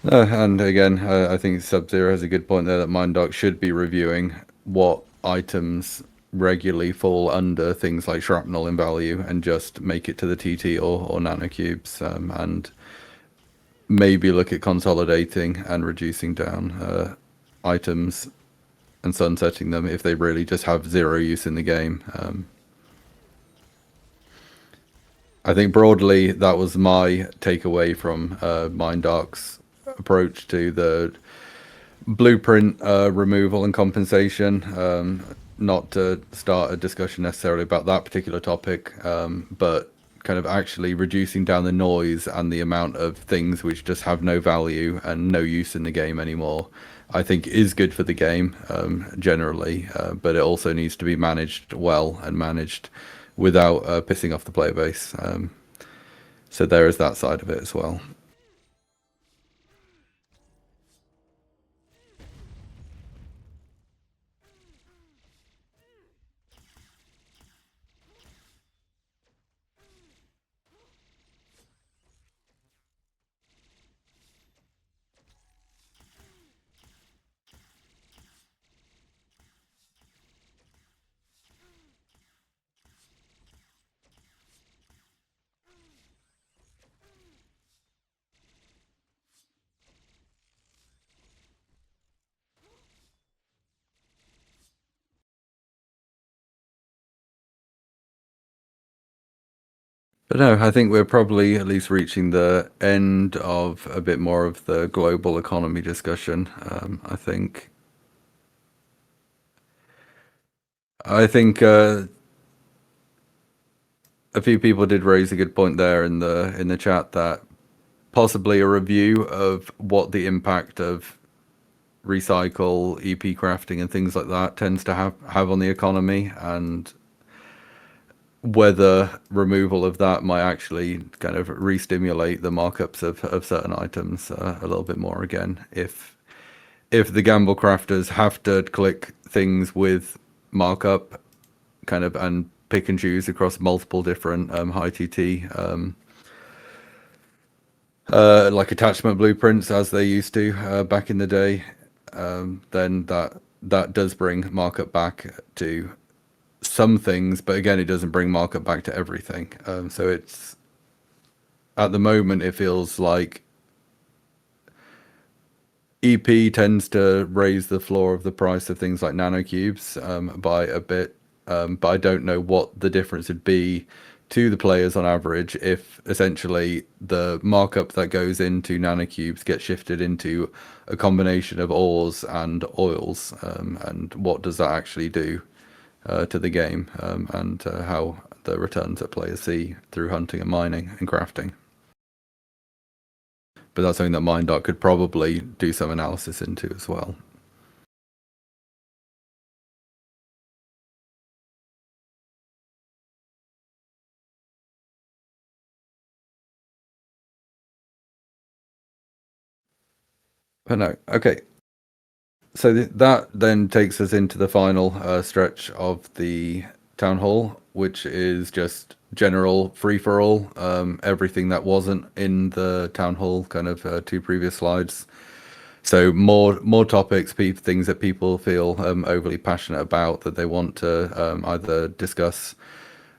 And again, I think Sub-Zero has a good point there that MindDoc should be reviewing what items regularly fall under things like shrapnel in value and just make it to the TT or nanocubes, and maybe look at consolidating and reducing down items and sunsetting them if they really just have zero use in the game. I think broadly that was my takeaway from MindDoc's approach to the blueprint removal and compensation. Not to start a discussion necessarily about that particular topic, but kind of actually reducing down the noise and the amount of things which just have no value and no use in the game anymore, I think is good for the game generally, but it also needs to be managed well and managed without pissing off the player base. So there is that side of it as well. But no, I think we're probably at least reaching the end of a bit more of the global economy discussion. I think a few people did raise a good point there in the chat that possibly a review of what the impact of recycle, EP crafting, and things like that tends to have on the economy, and whether removal of that might actually kind of re-stimulate the markups of certain items a little bit more again. If the gamble crafters have to click things with markup kind of and pick and choose across multiple different high TT like attachment blueprints as they used to back in the day, then that does bring markup back to some things, but again, it doesn't bring markup back to everything. So it's at the moment it feels like EP tends to raise the floor of the price of things like nanocubes by a bit, but I don't know what the difference would be to the players on average if essentially the markup that goes into nanocubes gets shifted into a combination of ores and oils, and what does that actually do to the game, and how the returns that players see through hunting and mining and crafting. But that's something that MindDoc could probably do some analysis into as well. But no, okay. So that then takes us into the final stretch of the town hall. which is just general free for all. Everything that wasn't in the town hall kind of two previous slides. So more topics, things that people feel overly passionate about that they want to either discuss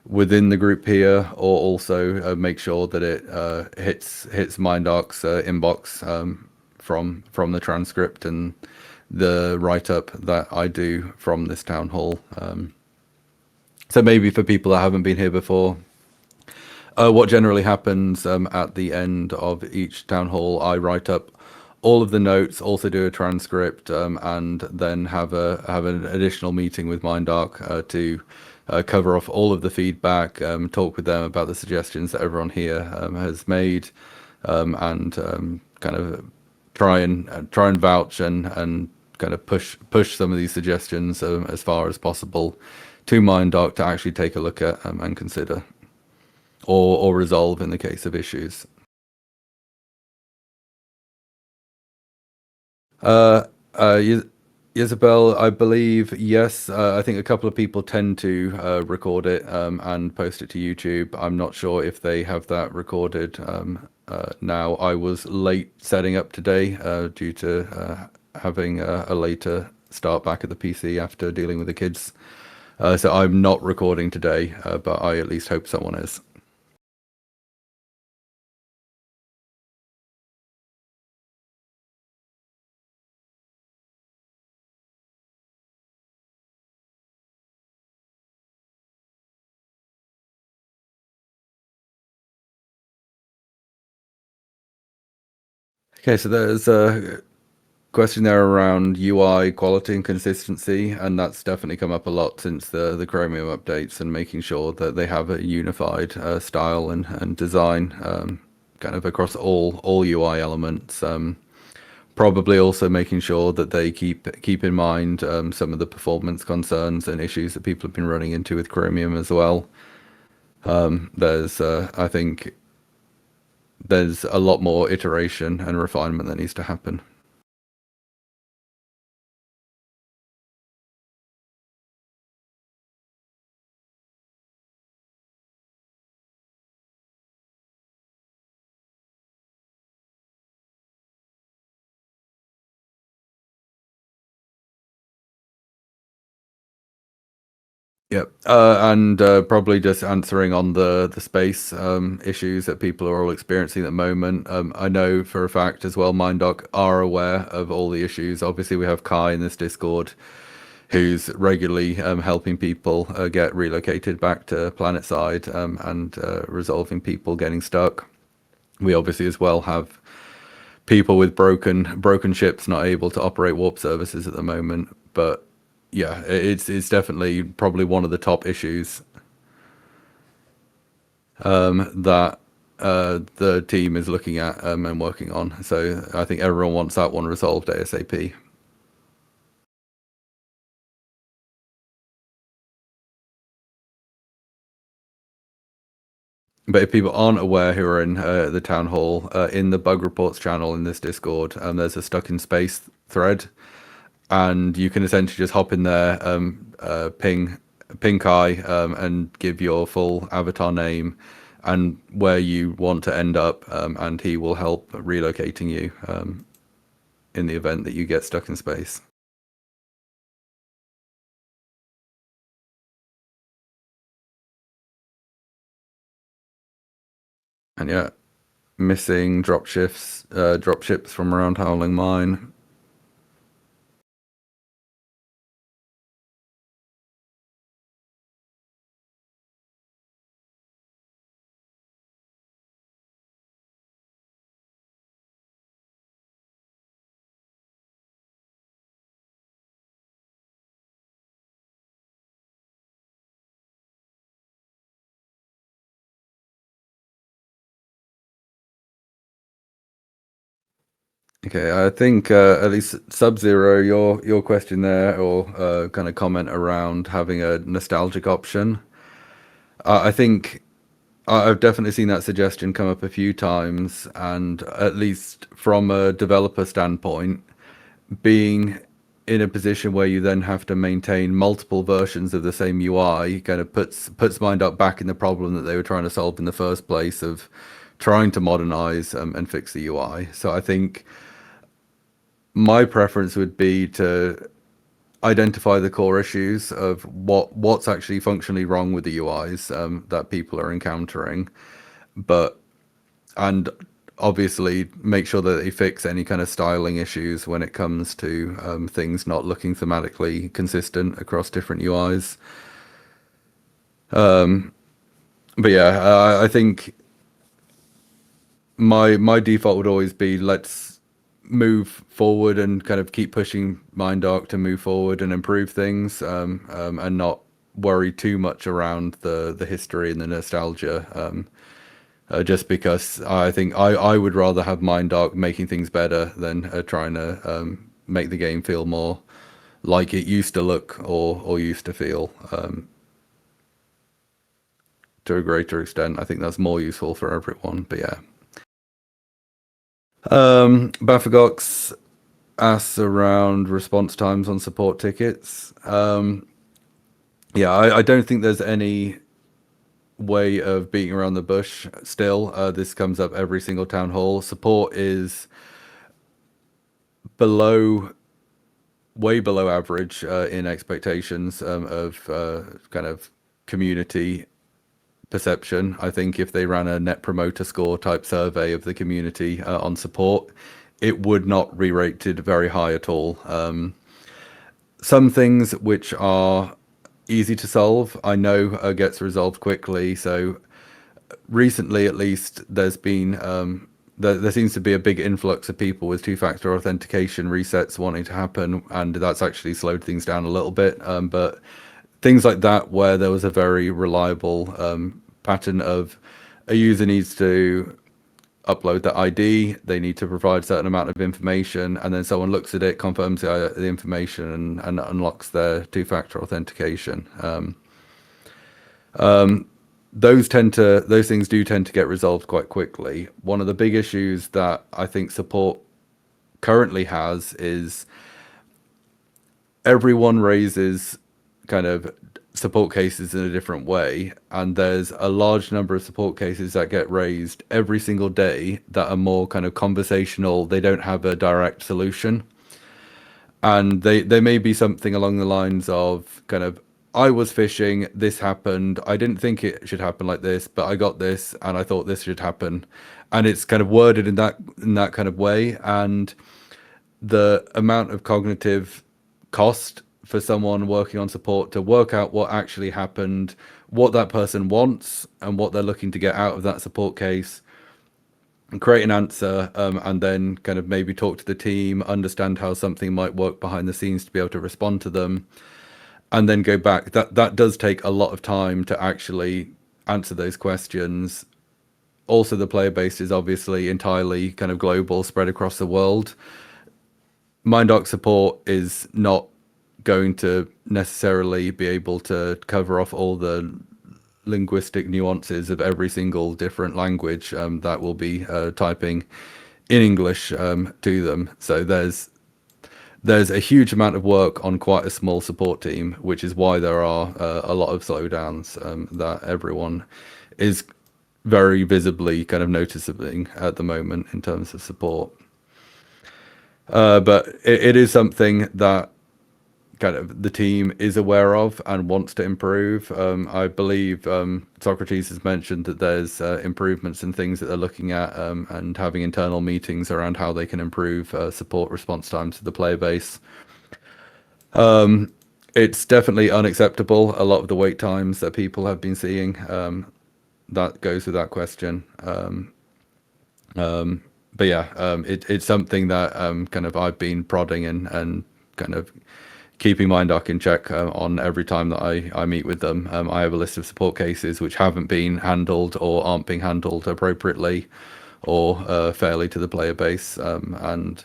within the group here, or also make sure that it hits MindArc's inbox from the transcript and the write up that I do from this town hall. So maybe for people that haven't been here before, what generally happens at the end of each town hall, I write up all of the notes, also do a transcript, and then have an additional meeting with MindArc to cover off all of the feedback, talk with them about the suggestions that everyone here has made, and kind of try and vouch and kind of push some of these suggestions as far as possible to MindArc to actually take a look at and consider, or resolve in the case of issues. Isabel, I believe, yes. I think a couple of people tend to record it and post it to YouTube. I'm not sure if they have that recorded now. I was late setting up today due to having a later start back at the PC after dealing with the kids. So I'm not recording today, but I at least hope someone is. Okay, so there's a question there around UI quality and consistency, and that's definitely come up a lot since the Chromium updates, and making sure that they have a unified style and design kind of across all UI elements. Probably also making sure that they keep in mind some of the performance concerns and issues that people have been running into with Chromium as well. There's I think there's a lot more iteration and refinement that needs to happen. Yep, and probably just answering on the space issues that people are all experiencing at the moment. I know for a fact as well, MindDoc are aware of all the issues. Obviously, we have Kai in this Discord, who's regularly helping people get relocated back to PlanetSide and resolving people getting stuck. We obviously as well have people with broken ships not able to operate warp services at the moment, but yeah, it's definitely probably one of the top issues that the team is looking at and working on. So I think everyone wants that one resolved ASAP. But if people aren't aware who are in the town hall, in the bug reports channel in this Discord, there's a stuck in space thread, and you can essentially just hop in there, ping Kai, and give your full avatar name and where you want to end up, and he will help relocating you in the event that you get stuck in space. And yeah, missing drop ships from around Howling Mine. Okay, I think at least Sub-Zero, your question there, or kind of comment around having a nostalgic option. I think I've definitely seen that suggestion come up a few times, and at least from a developer standpoint, being in a position where you then have to maintain multiple versions of the same UI kind of puts MindUp back in the problem that they were trying to solve in the first place of trying to modernize and fix the UI. So I think my preference would be to identify the core issues of what's actually functionally wrong with the UIs that people are encountering, and obviously make sure that they fix any kind of styling issues when it comes to things not looking thematically consistent across different UIs. But yeah, I think my default would always be let's move forward and kind of keep pushing MindArc to move forward and improve things, and not worry too much around the history and the nostalgia. Just because I think I would rather have MindArc making things better than trying to make the game feel more like it used to look or used to feel. To a greater extent, I think that's more useful for everyone. But yeah. Bafagox asks around response times on support tickets. Yeah, I don't think there's any way of beating around the bush still. This comes up every single town hall. Support is way below average in expectations of kind of community perception. I think if they ran a net promoter score type survey of the community on support, it would not be rated very high at all. Some things which are easy to solve, I know gets resolved quickly. So recently, at least, there's been there seems to be a big influx of people with two-factor authentication resets wanting to happen, and that's actually slowed things down a little bit. But things like that, where there was a very reliable pattern of a user needs to upload the ID, they need to provide a certain amount of information, and then someone looks at it, confirms the information, and unlocks their two-factor authentication. Those things do tend to get resolved quite quickly. One of the big issues that I think support currently has is everyone raises kind of support cases in a different way, and there's a large number of support cases that get raised every single day that are more kind of conversational. They don't have a direct solution, and they may be something along the lines of kind of, I was fishing, this happened, I didn't think it should happen like this, but I got this and I thought this should happen, and it's kind of worded in that kind of way, and the amount of cognitive cost for someone working on support to work out what actually happened, what that person wants, and what they're looking to get out of that support case, and create an answer, and then kind of maybe talk to the team, understand how something might work behind the scenes to be able to respond to them, and then go back. That does take a lot of time to actually answer those questions. Also, the player base is obviously entirely kind of global, spread across the world. MindArc support is not going to necessarily be able to cover off all the linguistic nuances of every single different language that will be typing in English to them. So there's a huge amount of work on quite a small support team, which is why there are a lot of slowdowns that everyone is very visibly kind of noticing at the moment in terms of support. But it is something that kind of the team is aware of and wants to improve. I believe Socrates has mentioned that there's improvements and things that they're looking at, and having internal meetings around how they can improve support response times to the player base. It's definitely unacceptable, a lot of the wait times that people have been seeing. That goes without question. But yeah, it's something that kind of I've been prodding and kind of keeping MindArc in check on every time that I meet with them. I have a list of support cases which haven't been handled or aren't being handled appropriately or fairly to the player base, and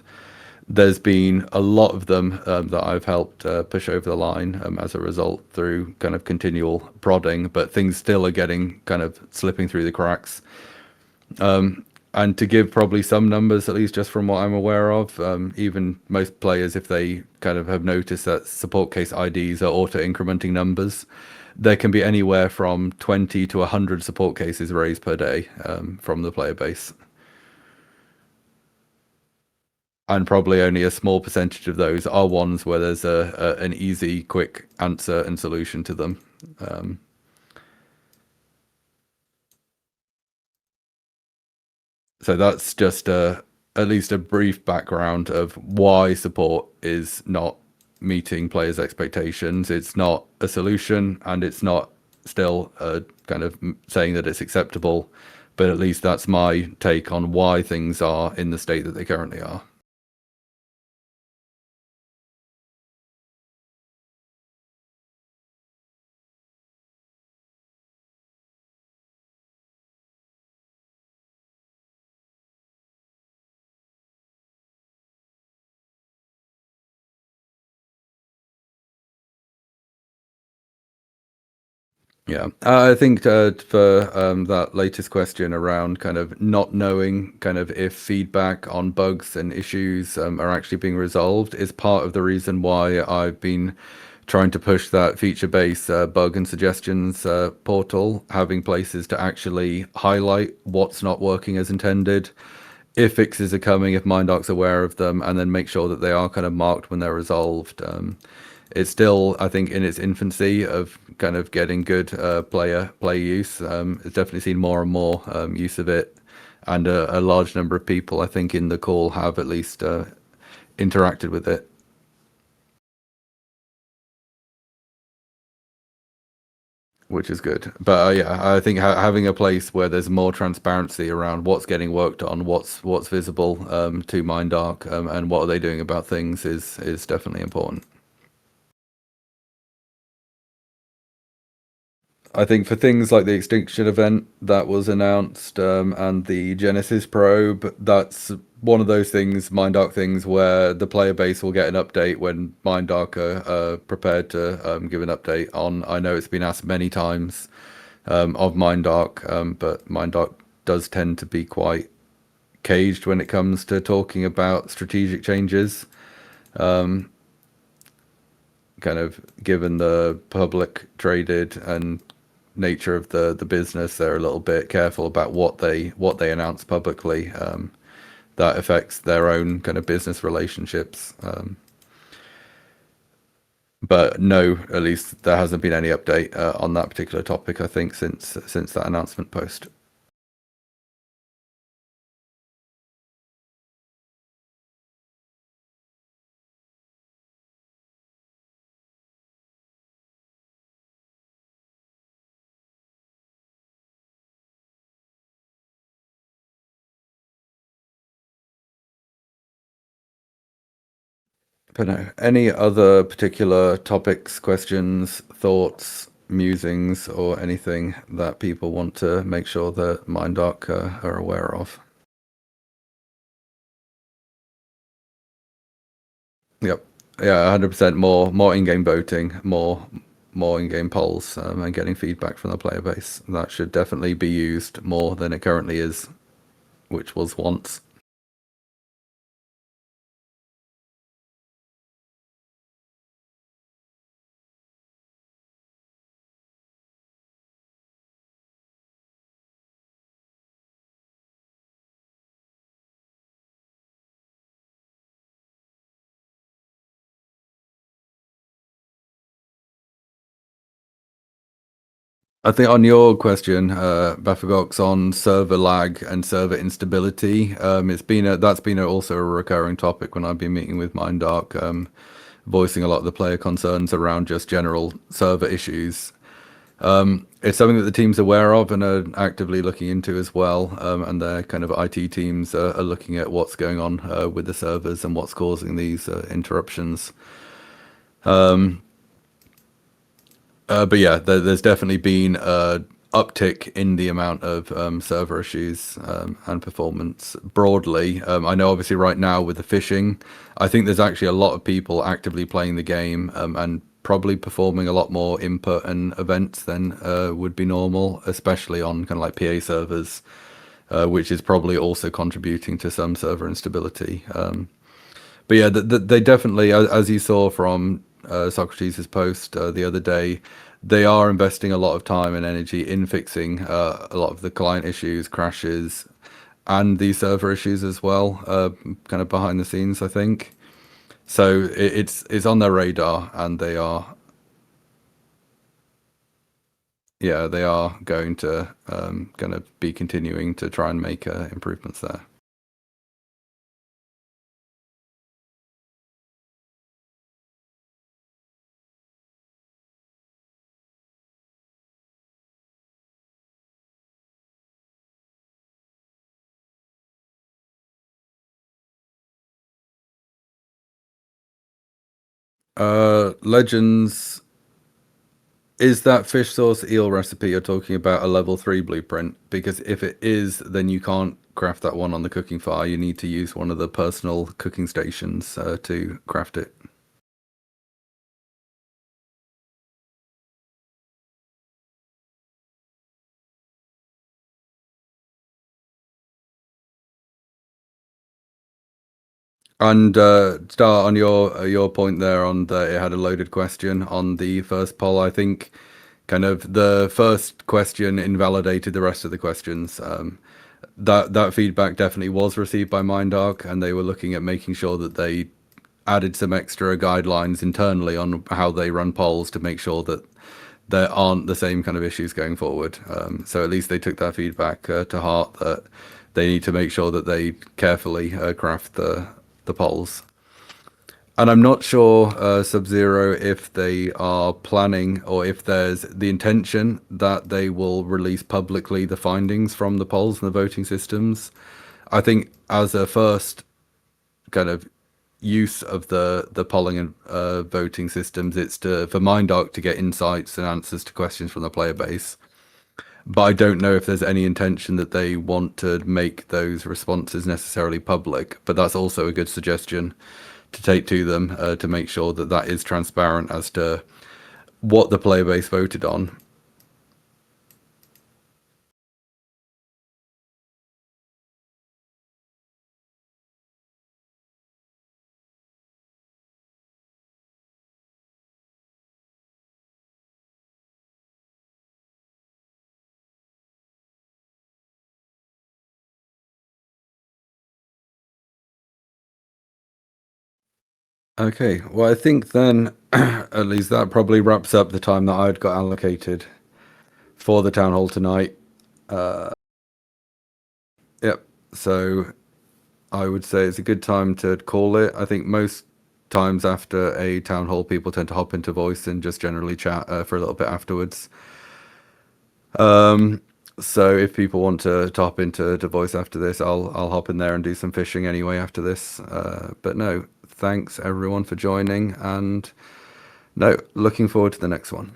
there's been a lot of them that I've helped push over the line as a result through kind of continual prodding, but things still are getting kind of slipping through the cracks. And to give probably some numbers, at least just from what I'm aware of, even most players, if they kind of have noticed that support case IDs are auto-incrementing numbers, there can be anywhere from 20 to 100 support cases raised per day from the player base. And probably only a small percentage of those are ones where there's an easy, quick answer and solution to them. So that's just at least a brief background of why support is not meeting players' expectations. It's not a solution, and it's not still kind of saying that it's acceptable, but at least that's my take on why things are in the state that they currently are. Yeah, I think for that latest question around kind of not knowing kind of if feedback on bugs and issues are actually being resolved is part of the reason why I've been trying to push that feature-based bug and suggestions portal, having places to actually highlight what's not working as intended, if fixes are coming, if MindArc's aware of them, and then make sure that they are kind of marked when they're resolved. It's still, I think, in its infancy of kind of getting good play use. It's definitely seen more and more use of it, and a large number of people, I think, in the call have at least interacted with it. Which is good. But yeah, I think having a place where there's more transparency around what's getting worked on, what's visible to MindArc, and what are they doing about things is definitely important. I think for things like the extinction event that was announced and the Genesis probe, that's one of those things, MindArc things, where the player base will get an update when MindArc are prepared to give an update on. I know it's been asked many times of MindArc, but MindArc does tend to be quite caged when it comes to talking about strategic changes. Kind of given the public traded and nature of the business, they're a little bit careful about what they announce publicly. That affects their own kind of business relationships. But no, at least there hasn't been any update on that particular topic, I think, since that announcement post. But no, any other particular topics, questions, thoughts, musings, or anything that people want to make sure that MindArc are aware of? Yep. Yeah, 100% more in-game voting, more in-game polls, and getting feedback from the player base. That should definitely be used more than it currently is, which was once. I think on your question, Bafagox, on server lag and server instability, that's been also a recurring topic when I've been meeting with MindArc, voicing a lot of the player concerns around just general server issues. It's something that the team's aware of and are actively looking into as well, and their kind of IT teams are looking at what's going on with the servers and what's causing these interruptions. But yeah, there's definitely been an uptick in the amount of server issues and performance broadly. I know obviously right now with the phishing, I think there's actually a lot of people actively playing the game and probably performing a lot more input and events than would be normal, especially on kind of like PA servers. which is probably also contributing to some server instability. But yeah, they definitely, as you saw from Socrates' post the other day, they are investing a lot of time and energy in fixing a lot of the client issues, crashes, and the server issues as well, kind of behind the scenes, I think. So it's on their radar, and they are, yeah, they are going to be continuing to try and make improvements there. Legends, is that fish sauce eel recipe you're talking about a level 3 blueprint? Because if it is, then you can't craft that one on the cooking fire. You need to use one of the personal cooking stations to craft it. And Star, on your point there on it had a loaded question on the first poll, I think kind of the first question invalidated the rest of the questions. That feedback definitely was received by MindArc, and they were looking at making sure that they added some extra guidelines internally on how they run polls to make sure that there aren't the same kind of issues going forward. So at least they took that feedback to heart, that they need to make sure that they carefully craft the polls. And I'm not sure, Sub-Zero, if they are planning or if there's the intention that they will release publicly the findings from the polls and the voting systems. I think as a first kind of use of the polling and voting systems, it's for MindArc to get insights and answers to questions from the player base. But I don't know if there's any intention that they want to make those responses necessarily public. But that's also a good suggestion to take to them to make sure that that is transparent as to what the player base voted on. Okay, well, I think then at least that probably wraps up the time that I'd got allocated for the town hall tonight. Yep, so I would say it's a good time to call it. I think most times after a town hall, people tend to hop into voice and just generally chat for a little bit afterwards. So if people want to hop into voice after this, I'll hop in there and do some fishing anyway after this. But no, thanks everyone for joining, and no, looking forward to the next one.